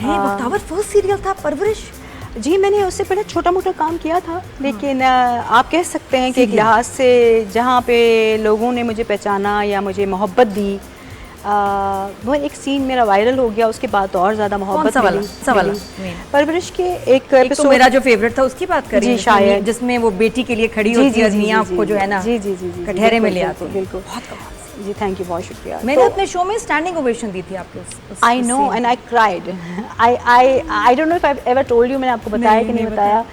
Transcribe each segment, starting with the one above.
Bakhtawar first serial था परवरिश? जी, मैंने उससे पहले छोटा मोटा काम किया था, लेकिन आप कह सकते हैं कि एक लिहाज से जहाँ पे लोगों ने मुझे पहचाना या मुझे मोहब्बत दी, वो एक सीन मेरा वायरल हो गया, उसके बाद तो और ज़्यादा मोहब्बत मिली। परवरिश के एक तो मेरा जो फेवरेट था उसकी बात करें, जी शायद, जिसमें वो बेटी के लिए खड़ी होती है, मियां आपको जो है ना जी कटहरे में ले आते हैं। बिल्कुल, जी थैंक यू, बहुत शुक्रिया। मैंने अपने शो में स्टैंडिंग ओवेशन दी थी आपको। I know and I cried. I don't know if I ever told you, मैंने आपको बताया कि नहीं बताया।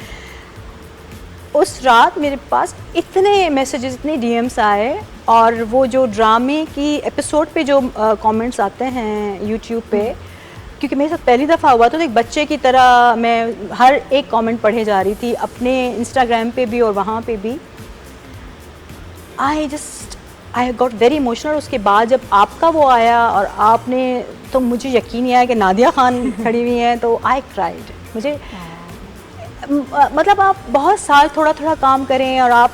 उस रात मेरे पास इतने मैसेजेस, इतने डीएम्स आए, और वो जो ड्रामे की एपिसोड पे जो कमेंट्स आते हैं यूट्यूब पे, क्योंकि मेरे साथ पहली दफ़ा हुआ तो एक बच्चे की तरह मैं हर एक कमेंट पढ़े जा रही थी, अपने इंस्टाग्राम पे भी और वहाँ पे भी। I got very emotional. उसके बाद जब आपका वो आया और आपने, तो मुझे यकीन नहीं आया कि नादिया खान खड़ी हुई हैं, तो आई क्राइड। मुझे मतलब आप बहुत साल थोड़ा थोड़ा काम करें और आप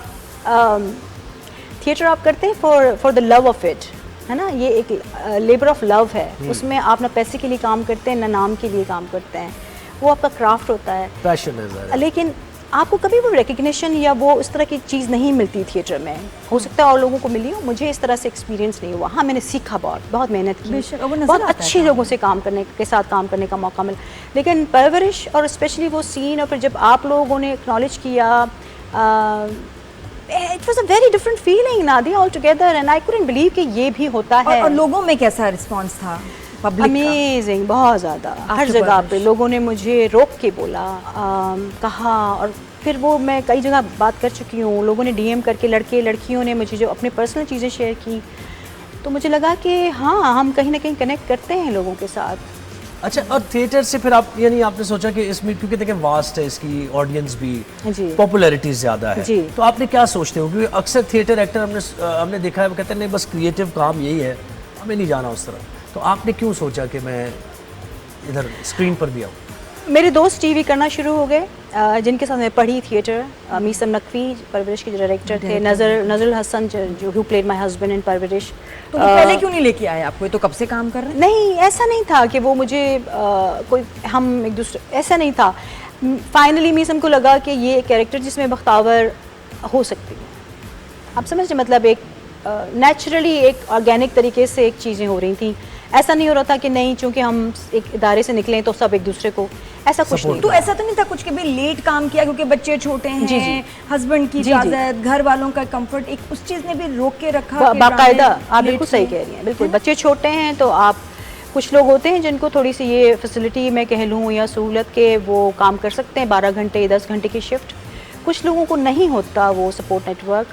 थिएटर आप करते हैं for the love of it, है ना, ये एक लेबर ऑफ लव है। उसमें आप ना पैसे के लिए काम करते हैं ना नाम के लिए काम करते हैं, वो आपका क्राफ्ट होता है, पैशन है। लेकिन आपको कभी वो रिकग्निशन या वो इस तरह की चीज़ नहीं मिलती थिएटर में। हो सकता है और लोगों को मिली हो, मुझे इस तरह से एक्सपीरियंस नहीं हुआ। हाँ, मैंने सीखा, बहुत मेहनत की, बहुत अच्छे लोगों से साथ काम करने का मौका मिला। लेकिन परवरिश और स्पेशली वो सीन, और फिर जब आप लोगों ने एक्नॉलेज किया, it was a very different feeling Nadia all together, and I couldn't believe कि ये भी होता है। और लोगों में कैसा रिस्पांस था? अमेजिंग, बहुत ज़्यादा। हर जगह पे लोगों ने मुझे रोक के बोला, कहा, और फिर वो मैं कई जगह बात कर चुकी हूँ, लोगों ने डीएम करके, लड़के लड़कियों ने मुझे जो अपने पर्सनल चीज़ें शेयर की, तो मुझे लगा कि हाँ, हम कहीं ना कहीं कनेक्ट करते हैं लोगों के साथ। अच्छा, और थिएटर से फिर आप, यानी आपने सोचा कि इसमें, क्योंकि देखें वास्ट है, इसकी ऑडियंस भी, पॉपुलैरिटी ज़्यादा है, तो आपने क्या सोचते हो? क्योंकि अक्सर थिएटर एक्टर हमने देखा है, वो कहते हैं नहीं बस क्रिएटिव काम यही है, हमें नहीं जाना उस तरह। तो आपने क्यों सोचा कि मैं इधर स्क्रीन पर भी आऊँ? मेरे दोस्त टीवी करना शुरू हो गए, जिनके साथ मैं पढ़ी थिएटर। मीसम नकवी परवरिश के जो डायरेक्टर थे, नजरुल हसन जो who played my husband in परवरिश। तो वो पहले क्यों नहीं लेके आए आपको? तो कब से काम कर रहे हैं? नहीं, ऐसा नहीं था कि वो मुझे कोई, हम एक दूसरे, ऐसा नहीं था। फाइनली मीसम को लगा कि ये कैरेक्टर जिसमें बख्तावर हो सकती है। आप समझ रहे, मतलब एक नेचुरली, एक ऑर्गेनिक तरीके से एक चीज़ें हो रही थी। ऐसा नहीं हो रहा था कि नहीं चूंकि हम एक इदारे से निकले तो सब एक दूसरे को, ऐसा कुछ नहीं। तो ऐसा तो नहीं था कुछ कि भी लेट काम किया क्योंकि बच्चे छोटे हैं, हस्बैंड की इजाजत, घर वालों का कंफर्ट, एक उस चीज़ ने भी रोक के रखा? बाकायदा, आप बिल्कुल सही कह रही हैं, बिल्कुल। बच्चे छोटे हैं तो आप, कुछ लोग होते हैं जिनको थोड़ी सी ये फैसिलिटी मैं कह लूँ या सहूलत के, वो काम कर सकते हैं 12 घंटे 10 घंटे की शिफ्ट। कुछ लोगों को नहीं होता वो सपोर्ट नेटवर्क,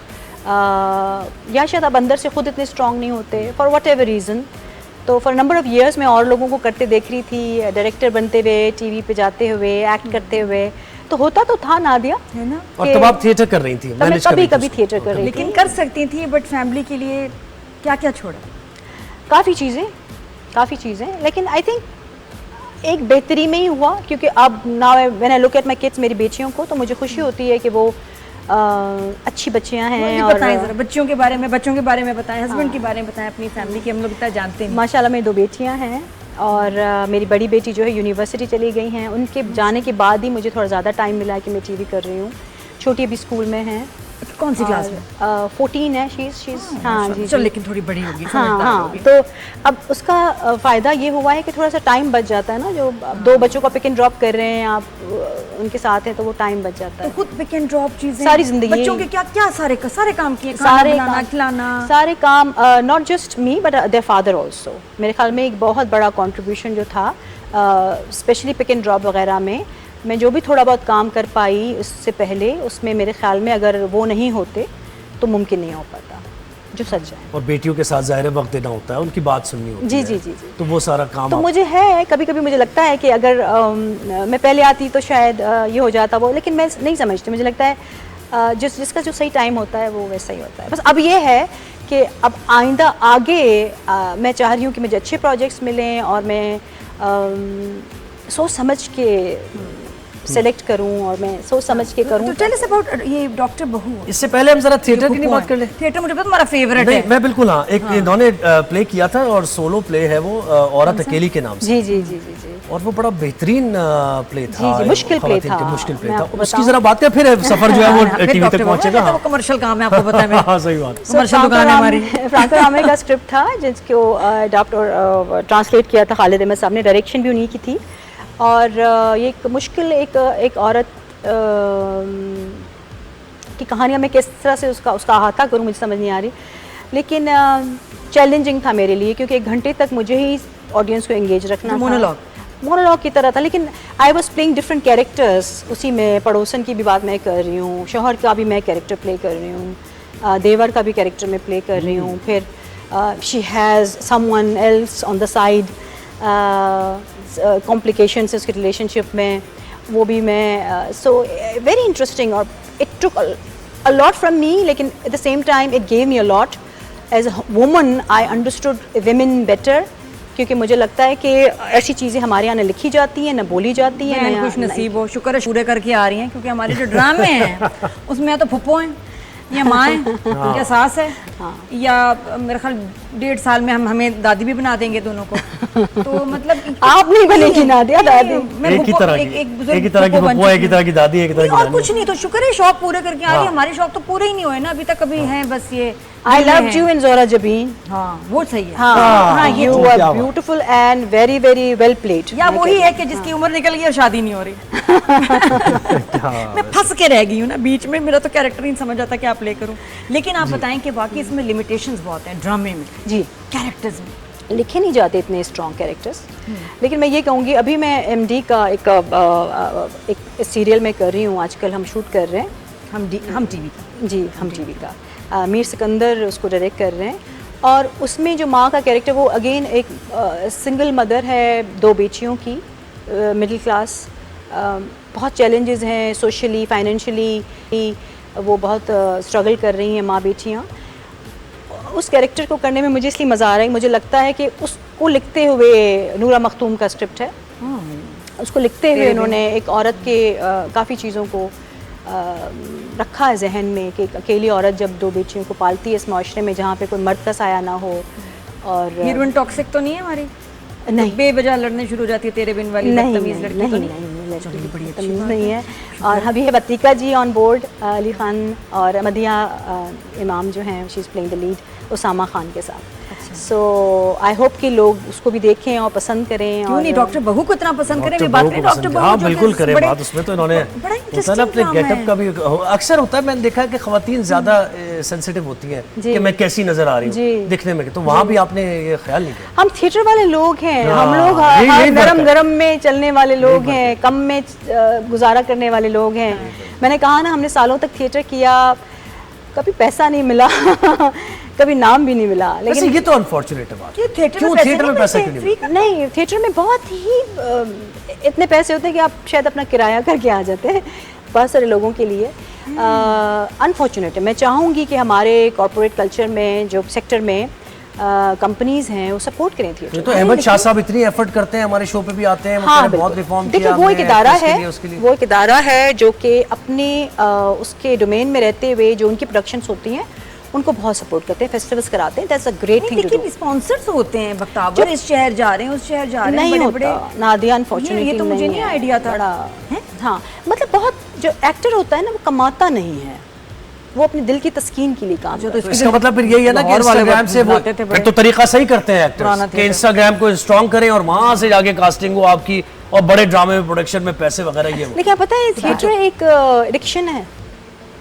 या शायद आप अंदर से खुद इतने स्ट्रॉन्ग नहीं होते, फॉर वट एवर रीज़न। तो फॉर नंबर ऑफ़ ईयर्स मैं और लोगों को करते देख रही थी, डायरेक्टर बनते हुए, टीवी पे जाते हुए, एक्ट करते हुए, तो होता तो था नादिया, है ना। और तब आप थिएटर कर रही थी? मैं कभी थिएटर कर रही थी, लेकिन कर सकती थी, बट फैमिली के लिए क्या क्या छोड़ा? काफ़ी चीज़ें, लेकिन आई थिंक एक बेहतरी में ही हुआ, क्योंकि अब now when I look at my kids, मेरी बेटियों को, तो मुझे खुशी होती है कि वो अच्छी बच्चियां हैं। और बताएं जरा बच्चों के बारे में बताएं, हस्बैंड के बारे में बताएं, अपनी फैमिली की। हम लोग इतना जानते हैं। माशाल्लाह मेरी 2 बेटियां हैं, और मेरी बड़ी बेटी जो है यूनिवर्सिटी चली गई हैं। उनके जाने के बाद ही मुझे थोड़ा ज़्यादा टाइम मिला कि मैं टीवी कर रही हूँ। छोटी अभी स्कूल में है। कौन सी क्लास में? 14 है शीज़। हाँ जी, चल, लेकिन थोड़ी बड़ी होगी। हाँ, तो अब उसका फ़ायदा ये हुआ है कि थोड़ा सा टाइम बच जाता है ना, जो 2 बच्चों का पिक एंड ड्रॉप कर रहे हैं आप, उनके साथ हैं, तो वो टाइम बच जाता है। तो खुद पिक एंड ड्रॉप चीज़ें, सारी ज़िंदगी, बच्चों के क्या सारे काम किए, खिलाना, सारे काम, not just me but their father also. मेरे ख्याल में एक बहुत बड़ा कॉन्ट्रीब्यूशन जो था, स्पेशली पिक एंड ड्रॉप वगैरह में, मैं जो भी थोड़ा बहुत काम कर पाई उससे पहले, उसमें मेरे ख्याल में अगर वो नहीं होते तो मुमकिन नहीं हो पाता, जो सच है। और बेटियों के साथ ज़ाहिर वक्त देना होता है, उनकी बात सुननी होती है। जी, तो वो सारा काम तो मुझे है, कभी कभी मुझे लगता है कि अगर मैं पहले आती तो शायद ये हो जाता वो, लेकिन मैं नहीं समझती। मुझे लगता है जिसका जो सही टाइम होता है वो वैसा ही होता है। बस अब ये है कि अब आइंदा आगे मैं चाह रही हूँ कि मुझे अच्छे प्रोजेक्ट्स मिलें, और मैं सोच समझ के सेलेक्ट करूं, और मैं सोच समझ के करूं। तो टेल अस अबाउट ये डॉक्टर बहू। इससे पहले हम जरा थिएटर की बात कर ले। थिएटर मुझे पता तुम्हारा फेवरेट है। मैं बिल्कुल, हाँ, एक इन्होंने प्ले किया था, और सोलो प्ले है वो, औरत अकेली के नाम से। जी। और वो बड़ा बेहतरीन प्ले था। जी, मुश्किल प्ले ख़वातीन के था। मुश्किल प्ले मैं था। आपको उसकी बताऊं। जरा बात है, फिर सफर जो है वो फिर टीवी तक डॉक्टर पहुंचेगा। वो कमर्शियल काम है, आपको पता है। हाँ सही बात। कमर्शियल दुकान है हमारी। फ्रांको रामे का स्क्रिप्ट था जिसको अडॉप्ट और ट्रांसलेट किया था खालिद अहमद साहब ने, डायरेक्शन भी उन्हीं की थी। और ये एक मुश्किल एक औरत की कहानियाँ मैं किस तरह से उसका अहाता करूँ मुझे समझ नहीं आ रही, लेकिन चैलेंजिंग था मेरे लिए क्योंकि 1 घंटे तक मुझे ही ऑडियंस को एंगेज रखना था। मोनोलॉग की तरह था, लेकिन I was playing different characters. उसी में पड़ोसन की भी बात मैं कर रही हूँ, शौहर का भी मैं कैरेक्टर प्ले कर रही हूँ, देवर का भी कैरेक्टर मैं प्ले कर रही हूँ, फिर she has someone else on the side, complications उसके रिलेशनशिप में, वो भी मैं। सो वेरी इंटरेस्टिंग और it took a lot from me, लेकिन at the same time it gave me a lot. As a woman I understood women better, क्योंकि मुझे लगता है कि ऐसी चीज़ें हमारे यहाँ न लिखी जाती हैं, न बोली जाती हैं, खुश नसीब हो, शुक्र है पूरे करके आ रही हैं, क्योंकि हमारे जो ड्रामे हैं उसमें या तो फुप्पो हैं या माँ है या सास है, या मेरे ख्याल 1.5 साल में हमें दादी भी बना देंगे दोनों को। तो मतलब आप नहीं बनेगी नादिया दादी। एक ही तरह की फुप्पो, एक ही तरह की दादी, एक ही तरह की और कुछ नहीं, तो शुक्र है शौक पूरे करके आ रही है। हमारे शौक तो पूरे ही नहीं हुए ना अभी तक, अभी हैं बस ये I love you in Zora Jabeen. हाँ वो सही है। हाँ, you are beautiful and very very well played. या वही है कि जिसकी उम्र निकल गई और शादी नहीं हो रही। मैं फंस के रह गई हूँ ना बीच में, मेरा तो कैरेक्टर ही नहीं समझ आता क्या प्ले करूँ। लेकिन आप बताएं कि बाकी इसमें लिमिटेशंस बहुत हैं ड्रामे में, जी, कैरेक्टर्स में लिखे नहीं जाते इतने स्ट्रॉन्ग कैरेक्टर्स। लेकिन मैं ये कहूँगी, अभी मैं एमडी का एक सीरियल में कर रही हूँ, आजकल हम शूट कर रहे हैं, हम टीवी का। जी, हम टीवी का। मीर सिकंदर उसको डायरेक्ट कर रहे हैं, और उसमें जो माँ का कैरेक्टर वो अगेन एक सिंगल मदर है, 2 बेटियों की, मिडिल क्लास, बहुत चैलेंजेस हैं सोशली, फाइनेंशियली, वो बहुत स्ट्रगल कर रही हैं माँ बेटियाँ। उस कैरेक्टर को करने में मुझे इसलिए मज़ा आ रहा है, मुझे लगता है कि उसको लिखते हुए, नूरा मखतूम का स्क्रिप्ट है, उसको लिखते हुए उन्होंने एक औरत के काफ़ी चीज़ों को रखा है जहन में कि एक अकेली औरत जब 2 बेटियों को पालती है इस माशरे में जहाँ पे कोई मर्द का साया ना हो। और हीरोइन टॉक्सिक तो नहीं है हमारी? नहीं, बेवजह लड़ने शुरू हो जाती है तेरे बिन वाली बदतमीज लड़की तो नहीं? तमीज़ नहीं है। और अभी है बतीका जी ऑन बोर्ड, अली खान और मदिया इमाम जो हैं, she is playing the lead Usama Khan के साथ। सो आई होप कि लोग उसको भी देखें और पसंद करें। क्यों नहीं, डॉक्टर बहू को इतना पसंद करें, बात करें डॉक्टर बहू। हाँ बिल्कुल करें बात, उसमें तो इन्होंने अपने गेटअप का भी अक्सर होता है, मैंने देखा है कि खवातीन ज्यादा सेंसिटिव होती हैं कि मैं कैसी नजर आ रही हूँ दिखने में, तो वहाँ भी आपने ये ख्याल नहीं किया? हम थिएटर वाले लोग हैं, हम लोग नरम गरम में चलने वाले लोग हैं, कम में गुजारा करने वाले लोग हैं। मैंने कहा ना, हमने सालों तक थिएटर किया, कभी पैसा नहीं मिला कभी नाम भी नहीं मिला। लेकिन ये तो अनफॉर्चुनेट है बात। क्यों थिएटर में पैसा क्यों नहीं मिलता? नहीं, थिएटर में बहुत ही इतने पैसे होते हैं कि आप शायद अपना किराया करके आ जाते हैं बहुत सारे लोगों के लिए। अनफॉर्चुनेट है। मैं चाहूँगी कि हमारे कॉर्पोरेट कल्चर में, जो सेक्टर में कंपनीज हैं, वो सपोर्ट करें थिएटर। तो अहमद शाह साहब इतनी एफर्ट करते हैं, हमारे शो पे भी आते हैं, हाँ, बहुत रिफॉर्म देखिए वो एक इदारा है, वो एक इदारा है जो कि अपने उसके डोमेन में रहते हुए जो उनकी प्रोडक्शंस होती हैं उनको बहुत सपोर्ट करते हैं, फेस्टिवल्स कराते हैं। That's a great thing to do. लेकिन स्पॉन्सर्स होते हैं बख्तावर, इस शहर जा रहे हैं, उस शहर जा रहे हैं, नहीं बड़े होता नादिया, अनफॉर्चुनेटली ये तो मुझे नहीं आइडिया था। हाँ, मतलब बहुत जो एक्टर होता है ना, वो कमाता नहीं है, वो अपने दिल की तस्कीन के लिए काम करता है। तो इसका मतलब फिर यही है ना कि इंस्टाग्राम से वो फिर तो तरीका सही करते हैं एक्टर्स कि इंस्टाग्राम को स्ट्रॉन्ग करें और वहां से जाके कास्टिंग हो आपकी, और बड़े ड्रामे में प्रोडक्शन में पैसे वगैरह ये। लेकिन पता है थिएटर एक एडिक्शन है।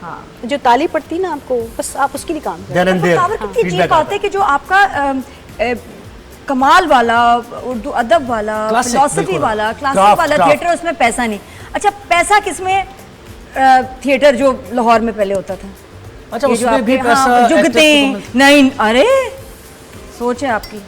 हाँ, जो ताली पड़ती ना आपको, बस आप उसके लिए काम करें। कितनी अजीब बात है कि जो आपका कमाल वाला, उर्दू अदब वाला, फिलॉसफी वाला, क्लासिक वाला थिएटर, उसमें पैसा नहीं। अच्छा, पैसा किसमें? थिएटर जो लाहौर में पहले होता था, अच्छा उसमें भी पैसा जुगते नहीं, अरे सोच है आपकी।